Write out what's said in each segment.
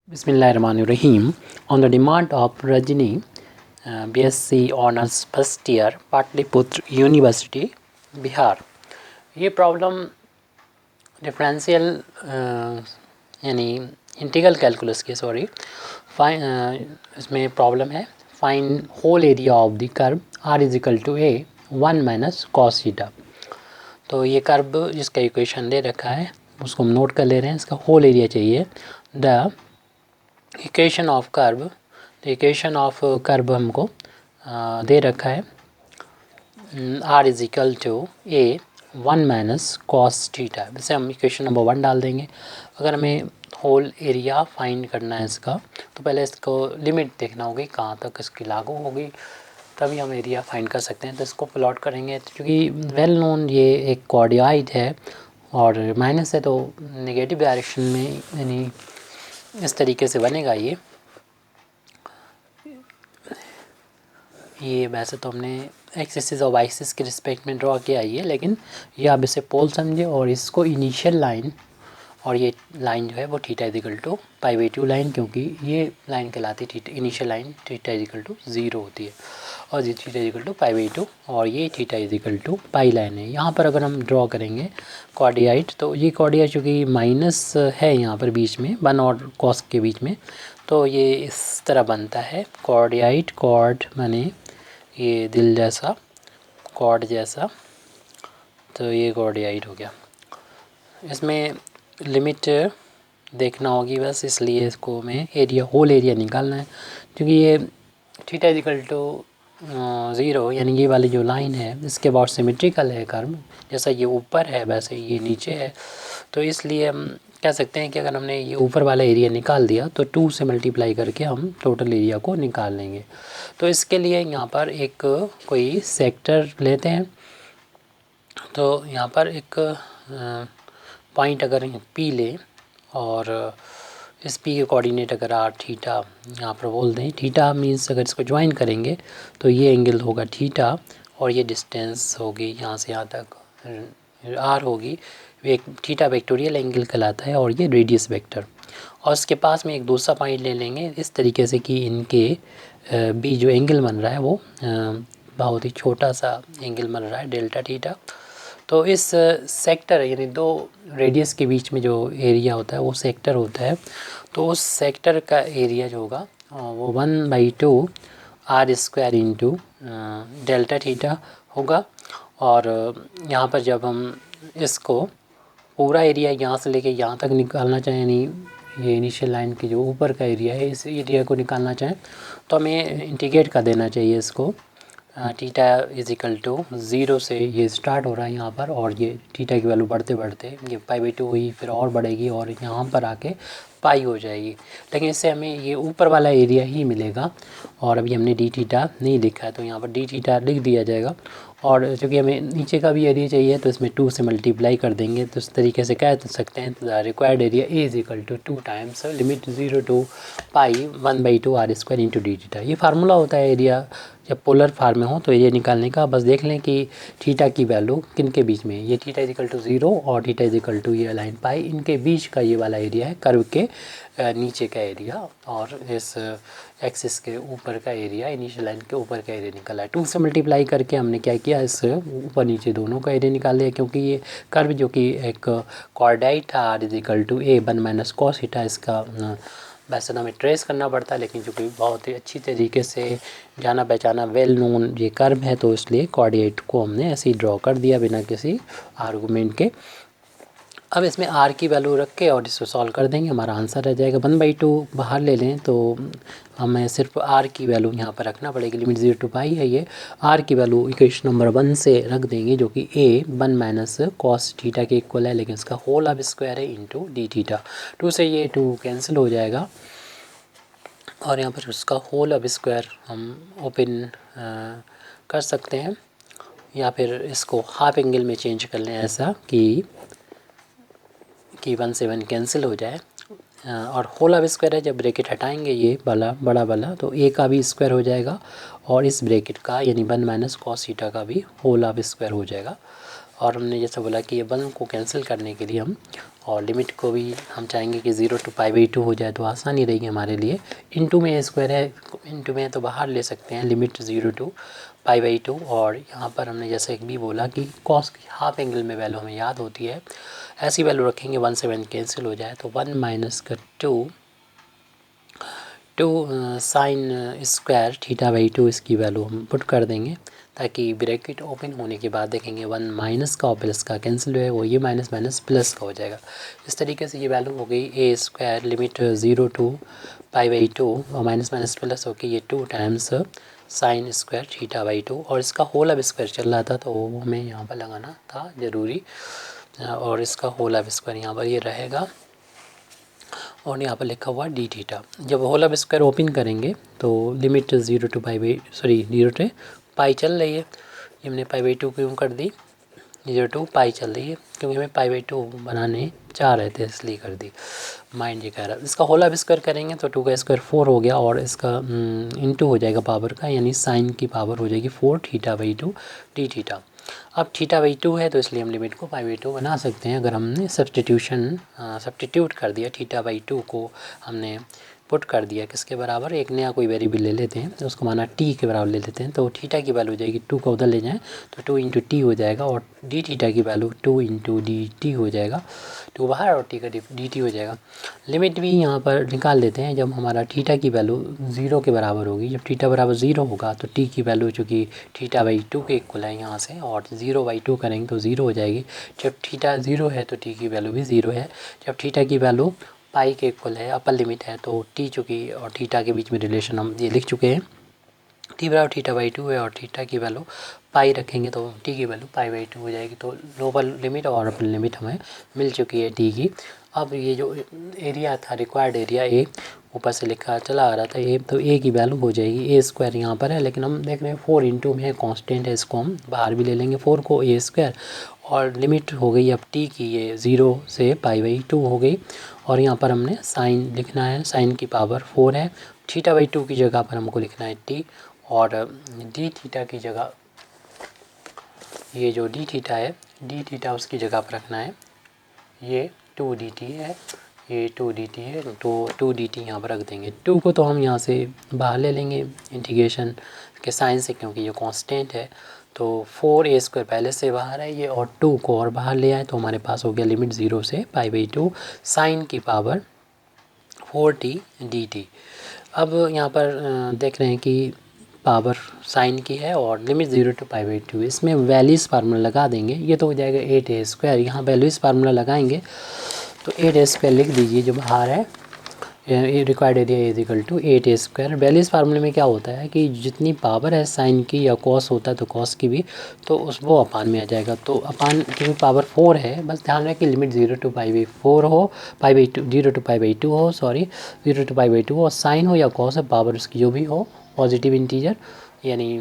Bismillahirrahmanirrahim. On the demand of Rajini, BSc Honours First Year, Patliputra university Bihar. ये problem differential यानी integral calculus की इसमें problem है। Find whole area of the curve r is equal to a 1 minus cos theta. तो ये curve जिसका equation दे रखा है उसको हम नोट कर ले रहे हैं। इसका होल एरिया चाहिए। द इक्वेशन ऑफ कर्व हमको दे रखा है r is equal to a 1 minus cos theta. वैसे हम इक्वेशन नंबर 1 डाल देंगे। अगर हमें होल एरिया फाइंड करना है इसका, तो पहले इसको लिमिट देखना होगी कहाँ तक इसकी लागू होगी, तभी हम एरिया फाइंड कर सकते हैं। तो इसको प्लॉट करेंगे। क्योंकि वेल नोन ये एक कोऑर्डिनेट है और माइनस है, तो नेगेटिव डायरेक्शन में यानी इस तरीके से बनेगा। ये वैसे तो हमने एक्स एक्सिस और वाई एक्सिस के रिस्पेक्ट में ड्रॉ किया है, लेकिन ये आप इसे पोल समझे और इसको इनिशियल लाइन, और ये लाइन जो है वो थीटा इजिकल टू π/2 लाइन, क्योंकि ये लाइन कहलाती है theta initial line theta is equal to 0 होती है, और ये थीटा इजिकल टू π/2 और ये theta is equal to pi line है। यहाँ पर अगर हम ड्रॉ करेंगे कोऑर्डिनेट, तो ये कोऑर्डिनेट चूँकि माइनस है यहाँ पर बीच में 1 और कॉस के बीच में, तो ये इस तरह बनता है कोऑर्डिनेट। कॉर्ड माने ये दिल जैसा, कॉर्ड जैसा, तो ये कोऑर्डिनेट हो गया। इसमें लिमिट देखना होगी बस, इसलिए इसको हमें एरिया होल एरिया निकालना है। क्योंकि ये थीटा इजिकल टू 0 यानी ये वाली जो लाइन है इसके बहुत सिमेट्रिकल है कर्व, जैसा ये ऊपर है वैसे ये नीचे है। तो इसलिए हम कह सकते हैं कि अगर हमने ये ऊपर वाला एरिया निकाल दिया तो 2 से मल्टीप्लाई करके हम टोटल एरिया को निकाल लेंगे। तो इसके लिए यहाँ पर एक कोई सेक्टर लेते हैं। तो यहाँ पर एक पॉइंट अगर P ले और इस P के कोऑर्डिनेट अगर r थीटा यहाँ पर बोल दें, थीटा मीन्स अगर इसको ज्वाइन करेंगे तो ये एंगल होगा थीटा, और ये डिस्टेंस होगी यहाँ से यहाँ तक r होगी, एक थीटा वेक्टोरियल एंगल कहलाता है, और ये रेडियस वेक्टर। और इसके पास में एक दूसरा पॉइंट ले लेंगे इस तरीके से कि इनके भी जो एंगल बन रहा है वो बहुत ही छोटा सा एंगल बन रहा है डेल्टा थीटा। तो इस सेक्टर यानी दो रेडियस के बीच में जो एरिया होता है वो सेक्टर होता है। तो उस सेक्टर का एरिया जो होगा वो 1/2 r² इंटू डेल्टा थीटा होगा। और यहाँ पर जब हम इसको पूरा एरिया यहाँ से लेके यहाँ तक निकालना चाहें, यानी ये इनिशियल लाइन के जो ऊपर का एरिया है इस एरिया को निकालना चाहें, तो हमें इंटीग्रेट कर देना चाहिए इसको। थीटा इज इक्वल टू 0 से ये स्टार्ट हो रहा है यहाँ पर, और ये थीटा की वैल्यू बढ़ते बढ़ते ये π/2 हुई, फिर और बढ़ेगी और यहाँ पर आके पाई हो जाएगी। लेकिन इससे हमें ये ऊपर वाला एरिया ही मिलेगा। और अभी हमने डी थीटा नहीं लिखा है, तो यहाँ पर डी थीटा लिख दिया जाएगा। और चूँकि हमें नीचे का भी एरिया चाहिए तो इसमें 2 से मल्टीप्लाई कर देंगे। तो इस तरीके से कह सकते हैं the required area A is equal to 2 times limit 0 to pi 1/2 r² into d theta. ये फार्मूला होता है एरिया जब पोलर फार्म में हो तो एरिया निकालने का। बस देख लें कि थीटा की वैल्यू किन के बीच में है। ये थीटा इज इक्वल टू 0 और थीटा इज इक्वल टू ये लाइन पाई, इनके बीच का ये वाला एरिया है कर्व के नीचे का एरिया, और इस एक्सिस के ऊपर का एरिया इनिशियल लाइन के ऊपर का एरिया निकाला है। 2 से मल्टीप्लाई करके हमने क्या किया, इस ऊपर नीचे दोनों का एरिया निकाल लिया। क्योंकि ये कर्व जो कि एक कोऑर्डिनेट था r is equal to a 1 minus cos theta, इसका वैसे तो हमें ट्रेस करना पड़ता है, लेकिन चूँकि बहुत ही अच्छी तरीके से जाना पहचाना वेल नोन ये कर्व है, तो इसलिए कोऑर्डिनेट को हमने ऐसे ही ड्रॉ कर दिया बिना किसी आर्गूमेंट के। अब इसमें r की वैल्यू रख के और इसको सॉल्व कर देंगे, हमारा आंसर रह जाएगा। 1/2 बाहर ले लें तो हमें सिर्फ r की वैल्यू यहाँ पर रखना पड़ेगी। लिमिट 0 टू पाई है ये। r की वैल्यू इक्वेशन नंबर 1 से रख देंगे, जो कि a 1 माइनस कॉस थीटा के इक्वल है, लेकिन इसका होल अब स्क्वायर है इंटू डी थीटा। 2 से ये 2 कैंसिल हो जाएगा, और यहाँ पर उसका होल अब स्क्वायर हम ओपन कर सकते हैं, या फिर इसको हाफ एंगल में चेंज कर लें ऐसा कि 1 से 1 कैंसिल हो जाए। और होल अब स्क्वायर है, जब ब्रैकेट हटाएंगे ये वाला बड़ा वाला तो a का भी स्क्वायर हो जाएगा, और इस ब्रैकेट का यानी 1 माइनस कॉस थीटा का भी होल अब स्क्वायर हो जाएगा। और हमने जैसे बोला कि ये 1 को कैंसिल करने के लिए हम और लिमिट को भी हम चाहेंगे कि 0 to π/2 हो जाए तो आसानी रहेगी हमारे लिए। इनटू में स्क्वायर है, इनटू में तो बाहर ले सकते हैं लिमिट 0 to π/2। और यहाँ पर हमने जैसे एक भी बोला कि कॉस की हाफ एंगल में वैल्यू हमें याद होती है, ऐसी वैल्यू रखेंगे 1 से 1 कैंसिल हो जाए तो 1 माइनस का 2 साइन स्क्वायर θ/2 इसकी वैल्यू हम पुट कर देंगे, ताकि ब्रैकेट ओपन होने के बाद देखेंगे 1 माइनस का और प्लस का कैंसिल है, वो ये माइनस माइनस प्लस का हो जाएगा। इस तरीके से ये वैल्यू हो गई a² लिमिट 0 to π/2 और माइनस माइनस प्लस हो के ये 2 टाइम्स साइन स्क्वायर θ/2। और इसका होल अब स्क्वायर चल रहा था तो वो हमें यहाँ पर लगाना था ज़रूरी, और इसका होल अब स्क्वायर यहाँ पर ये रहेगा और यहाँ पर लिखा हुआ d θ। जब होल अब स्क्वायर ओपन करेंगे तो लिमिट 0 to π चल रही है, ये हमने π/2 क्यों कर दी, 0 to π चल रही है क्योंकि हमें π/2 बनाने चाह रहे थे इसलिए कर दी, माइंड ये कह रहा है। इसका होल अब स्क्वायर करेंगे तो 2 का स्क्वायर 4 हो गया और इसका इंटू हो जाएगा पावर का, यानी साइन की पावर हो जाएगी 4 θ/2 d θ। अब θ/2 है तो इसलिए हम लिमिट को π/2 बना सकते हैं। अगर हमने सब्स्टिट्यूट कर दिया θ/2 को, हमने पुट कर दिया किसके बराबर, एक नया कोई वेरिएबल ले लेते हैं तो उसको माना t के बराबर ले लेते हैं, तो थीटा की वैल्यू हो जाएगी 2 का उधर ले जाएँ तो 2 इंटू टी हो जाएगा और d θ की वैल्यू 2 इंटू dt हो जाएगा, 2 बाहर और t का dt हो जाएगा। लिमिट भी यहाँ पर निकाल लेते हैं, जब हमारा थीटा की वैल्यू 0 के बराबर होगी, जब थीटा बराबर 0 होगा तो t की वैल्यू चूँकि θ/2 के इक्वल है यहाँ से, और 0/2 करेंगे तो 0 हो जाएगी। जब थीटा 0 है तो t की वैल्यू भी 0 है। जब थीटा की वैल्यू पाई के इक्वल है, अपर लिमिट है, तो t चूँकि और थीटा के बीच में रिलेशन हम ये लिख चुके हैं, t बराबर θ/2 है और थीटा की वैल्यू पाई रखेंगे तो t की वैल्यू π/2 हो जाएगी। तो लोअर लिमिट और अपर लिमिट हमें मिल चुकी है t की। अब ये जो एरिया था रिक्वायर्ड एरिया ए, ऊपर से लिखा चला आ रहा था ए, तो ए की वैल्यू हो जाएगी a² यहाँ पर है, लेकिन हम देख रहे हैं 4 इंटू में है, कॉन्स्टेंट है, इसको हम बाहर भी ले लेंगे 4 को a², और लिमिट हो गई अब t की, ये 0 से π/2 हो गई। और यहाँ पर हमने साइन लिखना है, साइन की पावर 4 है, θ/2 की जगह पर हमको लिखना है t, और d θ की जगह ये जो d θ है, d θ उसकी जगह पर रखना है, ये 2 dt है, ये 2 dt है, तो 2 dt यहाँ पर रख देंगे। 2 को तो हम यहाँ से बाहर ले लेंगे इंटीग्रेशन के साइन से, क्योंकि ये कांस्टेंट है, तो 4a² पहले से बाहर है ये, और 2 को और बाहर ले आए तो हमारे पास हो गया लिमिट 0 से π/2 साइन की पावर 4t dt। अब यहाँ पर देख रहे हैं कि पावर साइन की है और लिमिट 0 to π/2, इसमें वैल्यूज़ फार्मूला लगा देंगे, ये तो हो जाएगा 8a²। यहाँ वैल्यूज़ फार्मूला लगाएंगे तो 8a² लिख दीजिए जो बाहर है, required area is equal to 8a²। Values फार्मूले में क्या होता है कि जितनी पावर है साइन की या कॉस होता है तो कॉस की भी, तो उस वो अपान में आ जाएगा, तो अपान क्योंकि पावर 4 है, बस ध्यान रखें कि लिमिट 0 to π/4 हो, 0 to π/2 हो, 0 to π/2 हो, और साइन हो या कॉस है, पावर उसकी जो भी हो पॉजिटिव इंटीजर, यानी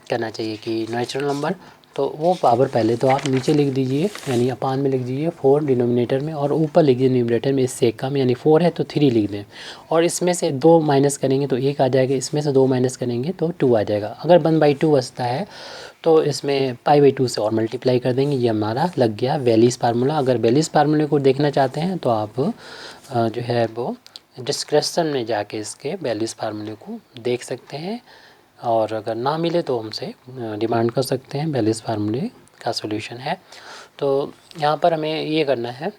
कहना चाहिए कि नेचुरल नंबर, तो वो पावर पहले तो आप नीचे लिख दीजिए, यानी अपान में लिख दीजिए 4 डिनोमिनेटर में, और ऊपर लिख दीजिए न्यूमरेटर में इससे कम, यानी 4 है तो 3 लिख दें, और इसमें से 2 माइनस करेंगे तो 1 आ जाएगा, इसमें से 2 माइनस करेंगे तो 2 आ जाएगा। अगर 1/2 बचता है तो इसमें π/2 से और मल्टीप्लाई कर देंगे, ये हमारा लग गया वैल्यूज़ फार्मूला। अगर वैल्यूज़ फार्मूले को देखना चाहते हैं तो आप जो है वो डिस्क्रिप्शन में जाके इसके वैल्यूज़ फार्मूले को देख सकते हैं, और अगर ना मिले तो हमसे डिमांड कर सकते हैं, वैल्यूज़ फार्मूले का सॉल्यूशन है। तो यहाँ पर हमें ये करना है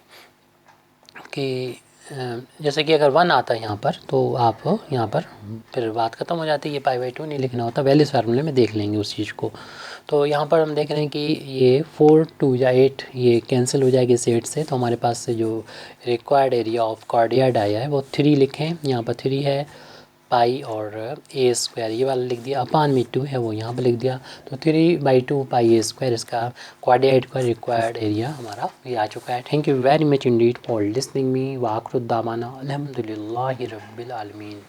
कि जैसे कि अगर 1 आता है यहाँ पर तो आप यहाँ पर फिर बात ख़त्म हो जाती है, ये π/2 नहीं लिखना होता, वैल्यूज़ फार्मूले में देख लेंगे उस चीज़ को। तो यहाँ पर हम देख रहे हैं कि ये 4 2 या 8 ये कैंसिल हो जाएगी इस 8 से, तो हमारे पास से जो रिक्वायर्ड एरिया ऑफ कार्डियाड आया है वो 3 लिखें, यहाँ पर 3 है, पाई और a² ये वाला लिख दिया, अपान में 2 है वो यहाँ पर लिख दिया, तो 3/2 πa², इसका क्वाड्रेट का रिक्वायर्ड एरिया हमारा ये आ चुका है। Thank you very much indeed for listening me, वाखरुद्दामाना अल्हम्दुलिल्लाहि रब्बिल आलमीन।